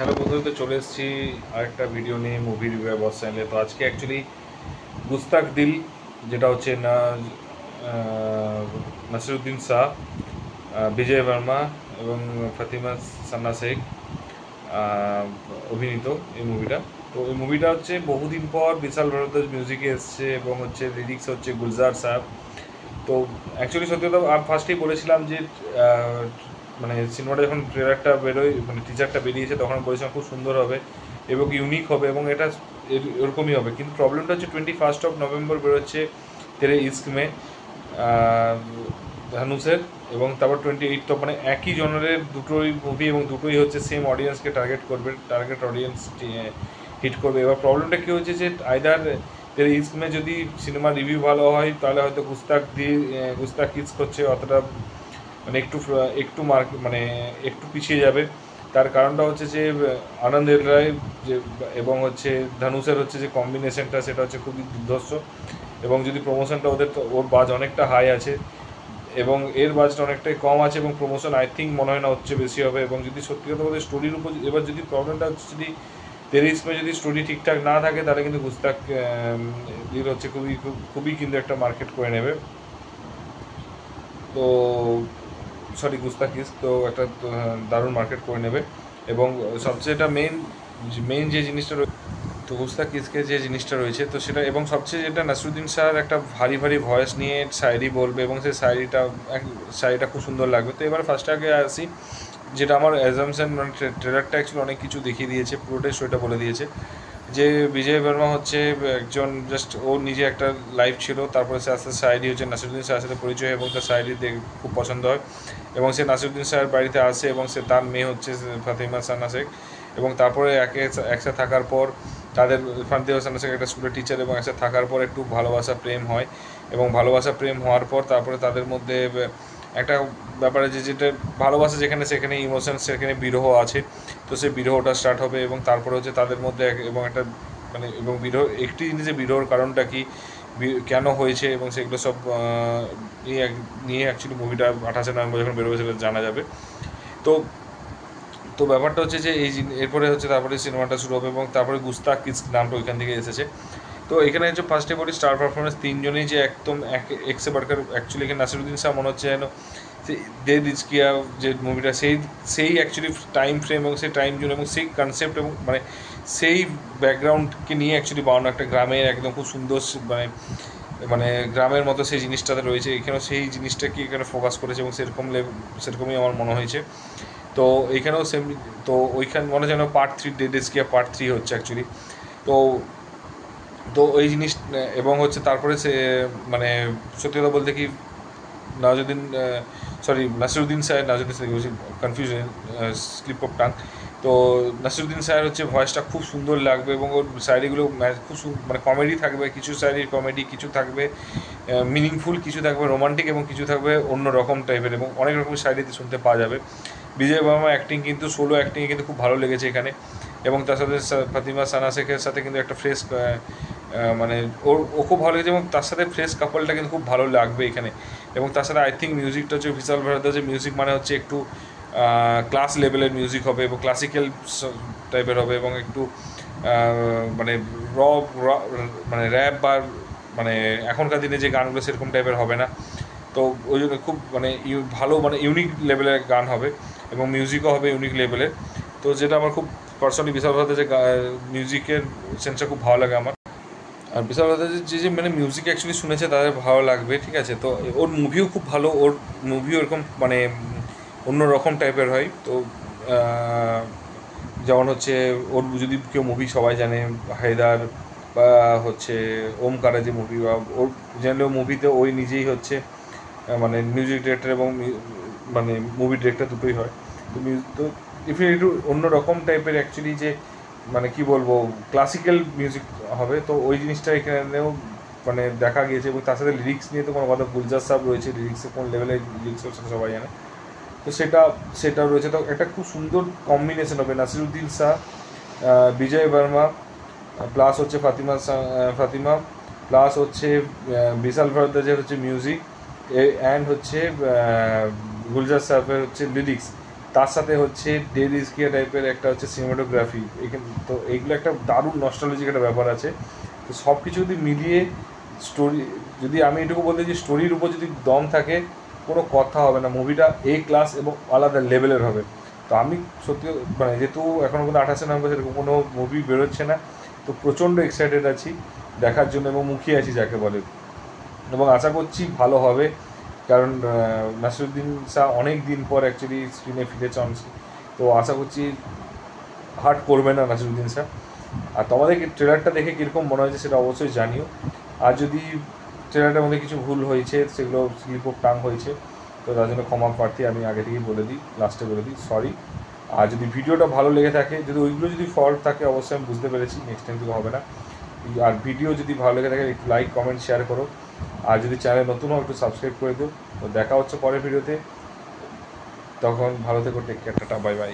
Hello বন্ধুরা, তো চলে এসেছি আরেকটা ভিডিও নিয়ে মুভি রিভিউ বস চ্যানেলে। তো আজকে অ্যাকচুয়ালি গুস্তাক দিল, যেটা হচ্ছে না নাসিরুদ্দিন শাহ, বিজয় বর্মা এবং ফাতিমা সান্না শেখ অভিনীত এই মুভিটা। তো এই মুভিটা হচ্ছে বহুদিন পর বিশাল ভারদ্বাজ মিউজিকে এসছে এবং হচ্ছে লিরিক্স হচ্ছে গুলজার সাহেব। তো অ্যাকচুয়ালি সত্যি কথা ফার্স্টেই বলেছিলাম যে মানে সিনেমাটা যখন ট্রেলারটা বেরোয়, মানে টিজারটা বেরিয়েছে, তখন বলেছিলাম খুব সুন্দর হবে এবং ইউনিক হবে এবং এটা এরকমই হবে। কিন্তু প্রবলেমটা হচ্ছে 21 নভেম্বর বেরোচ্ছে তেরে ইস্ক মে ধানুষের, এবং তারপর 28 তো মানে একই জনারের দুটোই মুভি এবং দুটোই হচ্ছে সেম অডিয়েন্সকে টার্গেট করবে, টার্গেট অডিয়েন্স হিট করবে। এবার প্রবলেমটা কী হচ্ছে যে আইদার তেরে ইস্ক মে যদি সিনেমার রিভিউ ভালো হয় তাহলে হয়তো গুস্তাক দিয়ে গুস্তাক ইস্ক হচ্ছে অতটা মানে একটু একটু মানে একটু পিছিয়ে যাবে। তার কারণটা হচ্ছে যে আনন্দ রায় যে এবং হচ্ছে ধানুষের হচ্ছে যে কম্বিনেশনটা, সেটা হচ্ছে খুবই দুর্ধর্ষ। এবং যদি প্রমোশনটা ওর বাজ অনেকটা হাই আছে এবং এর বাজটা অনেকটাই কম আছে, এবং প্রমোশন আই থিঙ্ক মনে হয় না হচ্ছে বেশি হবে। এবং যদি সত্যি কথা বলতে স্টোরির উপর এবার যদি প্রবলেমটা হচ্ছে, যদি তেরিসমে যদি স্টোরি ঠিকঠাক না থাকে তাহলে কিন্তু গুস্তাক হচ্ছে খুবই খুবই কিন্তু একটা মার্কেট করে নেবে। তো সরি, গুস্তাখিস তো একটা দারুণ মার্কেট করে নেবে। এবং সবচেয়ে এটা মেইন যে জিনিসটা তো গুস্তাখিসকে যে জিনিসটা রয়েছে তো সেটা, এবং সবচেয়ে যেটা নাসিরুদ্দিন শাহর একটা ভারী ভারী ভয়েস নিয়ে শায়রি বলবে এবং সেই শায়রিটা খুব সুন্দর লাগবে। তো এবার ফার্স্ট আগে আসি, যেটা আমার অ্যাজামশন, মানে ট্রেলারটা অ্যাকচুয়ালি অনেক কিছু দেখিয়ে দিয়েছে, পুরোটাই স্টোরিটা বলে দিয়েছে যে বিজয় বর্মা হচ্ছে একজন জাস্ট ও নিজে একটা লাইফ ছিল, তারপরে সে আস্তে আস্তে শায়রি হচ্ছে নাসিরুদ্দিন শাহের সাথে পরিচয় এবং তার শায়রি খুব পছন্দ হয় এবং সে নাসিরুদ্দিন শাহের বাড়িতে আসে এবং সে তার মেয়ে হচ্ছে ফাতিমা সান্না শেখ। এবং তারপরে একসাথে থাকার পর তাদের ফাতিমা সান্না শেখ একটা স্কুলের টিচার, এবং একসাথে থাকার পর একটু ভালোবাসা প্রেম হয় এবং ভালোবাসা প্রেম হওয়ার পর তারপরে তাদের মধ্যে একটা ব্যাপারে যে যেটা ভালোবাসা যেখানে সেখানে ইমোশন, সেখানে বিরহ আছে। তো সেই বিরহটা স্টার্ট হবে এবং তারপরে হচ্ছে তাদের মধ্যে এবং একটা মানে এবং বিরহ একটি জিনিসের বিরহর কারণটা কি, কেন হয়েছে, এবং সেগুলো সব নিয়ে অ্যাকচুয়ালি মুভিটা 28 নভেম্বর যখন বেরোবে সেটা জানা যাবে। তো তো ব্যাপারটা হচ্ছে যে এরপরে হচ্ছে তারপরে সিনেমাটা শুরু হবে এবং তারপরে গুস্তাখ কিস নামটা ওইখান থেকে এসেছে। তো এখানে হচ্ছে ফার্স্টে বলি স্টার পারফরমেন্স, তিনজনেই যে একদম একসে বাড়কার। অ্যাকচুয়ালি এখানে নাসিরুদ্দিন শাহ মনে হচ্ছে যেন সেই দে দিচকিয়া যে মুভিটা, সেই সেই অ্যাকচুয়ালি টাইম ফ্রেম এবং সেই টাইম জোন এবং সেই কনসেপ্ট এবং মানে সেই ব্যাকগ্রাউন্ডকে নিয়ে অ্যাকচুয়ালি বানানো একটা গ্রামের একদম খুব সুন্দর মানে মানে গ্রামের মতো সেই জিনিসটাতে রয়েছে। এখানেও সেই জিনিসটাকে এখানে ফোকাস করেছে এবং সেরকমই আমার মনে হয়েছে। তো এইখানেও সেম। তো ওইখানে মনে হয় যেন পার্ট 3 ডে ডিস্কিয়া পার্ট 3 হচ্ছে অ্যাকচুয়ালি। তো তো ওই জিনিস এবং হচ্ছে তারপরে সে মানে সত্যি কথা বলতে কি, নওয়াজুদ্দিন নাসিরুদ্দিন স্যার, নাজুদ্দিন স্যার বলছি, কনফিউশন, স্লিপ অফ টাং। তো নাসিরুদ্দিন স্যার হচ্ছে ভয়েসটা খুব সুন্দর লাগবে এবং ওর শায়রিগুলো খুব মানে কমেডি থাকবে, কিছু শায়রির কমেডি, কিছু থাকবে মিনিংফুল, কিছু থাকবে রোমান্টিক এবং কিছু থাকবে অন্য রকম টাইপের, এবং অনেক রকমের শায়রিতে শুনতে পাওয়া যাবে। বিজয় বর্মা অ্যাক্টিং কিন্তু সোলো অ্যাক্টিংয়ে কিন্তু খুব ভালো লেগেছে এখানে। এবং তার সাথে ফাতিমা সানা শেখের সাথে কিন্তু একটা ফ্রেশ মানে ও খুব ভালো লেগেছে এবং তার সাথে ফ্রেশ কাপলটা কিন্তু খুব ভালো লাগবে এখানে। এবং তার সাথে আই থিঙ্ক মিউজিকটা হচ্ছে বিশাল ভারদ্বাজের মিউজিক, মানে হচ্ছে একটু ক্লাস লেভেলের মিউজিক হবে এবং ক্লাসিক্যাল টাইপের হবে এবং একটু মানে র মানে র্যাপ বা মানে এখনকার দিনে যে গানগুলো সেরকম টাইপের হবে না। তো ওই জন্য খুব মানে ভালো মানে ইউনিক লেভেলের গান হবে এবং মিউজিকও হবে ইউনিক লেভেলের। তো যেটা আমার খুব পার্সোনালি বিশাল ভারদ্বাজের মিউজিকের সেন্সটা খুব ভালো লাগে আমার। আর বিশাল ভারদ্বাজের যে যে মানে মিউজিক অ্যাকচুয়ালি শুনেছে তাদের ভালো লাগবে, ঠিক আছে। তো ওর মুভিও খুব ভালো, ওর মুভিও এরকম মানে অন্য রকম টাইপের হয়। তো যেমন হচ্ছে ওর যদি কেউ মুভি সবাই জানে, হায়দার বা হচ্ছে ওমকারের যে মুভি, বা ওর জেনারেল মুভিতে ওই নিজেই হচ্ছে মানে মিউজিক ডিরেক্টর এবং মানে মুভি ডিরেক্টর দুটোই হয়। তো তো একটু অন্য রকম টাইপের অ্যাকচুয়ালি যে মানে কি বলবো ক্লাসিক্যাল মিউজিক হবে, তো ওই জিনিসটা এখানেও মানে দেখা গিয়েছে। এবং তার সাথে লিরিক্স নিয়ে তো কোনো কথা, গুলজার সাহেব রয়েছে, লিরিক্সে কোন লেভেলের লিরিক্স হচ্ছে সবাই জানে। তো সেটাও রয়েছে। তো একটা খুব সুন্দর কম্বিনেশন হবে নাসিরুদ্দিন শাহ, বিজয় বর্মা, প্লাস হচ্ছে ফাতিমা, প্লাস হচ্ছে বিশাল ভারদ্বাজের হচ্ছে মিউজিক, অ্যান্ড হচ্ছে গুলজার সাহেবের হচ্ছে লিরিক্স। তার সাথে হচ্ছে ডে রিস্কিয়া টাইপের একটা হচ্ছে সিনেমাটোগ্রাফি, এখানে তো এইগুলো একটা দারুণ নস্টালজিক একটা ব্যাপার আছে। তো সব কিছু যদি মিলিয়ে স্টোরি, যদি আমি এটুকু বলতে যে স্টোরির উপর যদি দম থাকে কোনো কথা হবে না, মুভিটা এ ক্লাস এবং আলাদা লেভেলের হবে। তো আমি সত্যি মানে যেহেতু এখনও পর্যন্ত 28 নভেম্বর সেরকম কোনো মুভি বেরোচ্ছে না, তো প্রচণ্ড এক্সাইটেড আছি দেখার জন্য এবং মুখিয়ে আছি যাকে বলে, এবং আশা করছি ভালো হবে। কারণ নাসিরুদ্দিন শাহ অনেক দিন পর অ্যাকচুয়ালি স্ক্রিনে ফিরেছে অন, তো আশা করছি হার্ট করবে না নাসিরুদ্দিন শাহ। আর তোমাদের ট্রেলারটা দেখে কীরকম মনে হয়েছে সেটা অবশ্যই জানিও। আর যদি ট্রেলারটার মধ্যে কিছু ভুল হয়েছে, সেগুলো স্লিপ অফ টাং হয়েছে, তো তার জন্য ক্ষমা প্রার্থী, আমি আগে থেকেই বলে দিই, লাস্টে বলে দিই সরি। আর যদি ভিডিওটা ভালো লেগে থাকে, যদি ওইগুলো যদি ফল্ট থাকে অবশ্যই আমি বুঝতে পেরেছি, নেক্সট টাইম থেকে হবে না। আর ভিডিও যদি ভালো লেগে থাকে একটু লাইক কমেন্ট শেয়ার করো, আর যদি চ্যানেল নতুন হও একটু সাবস্ক্রাইব করে দিও। তো দেখা হচ্ছে পরের ভিডিওতে, তখন ভালো থেকো, টেক কেয়ার, টাটা, বাই বাই।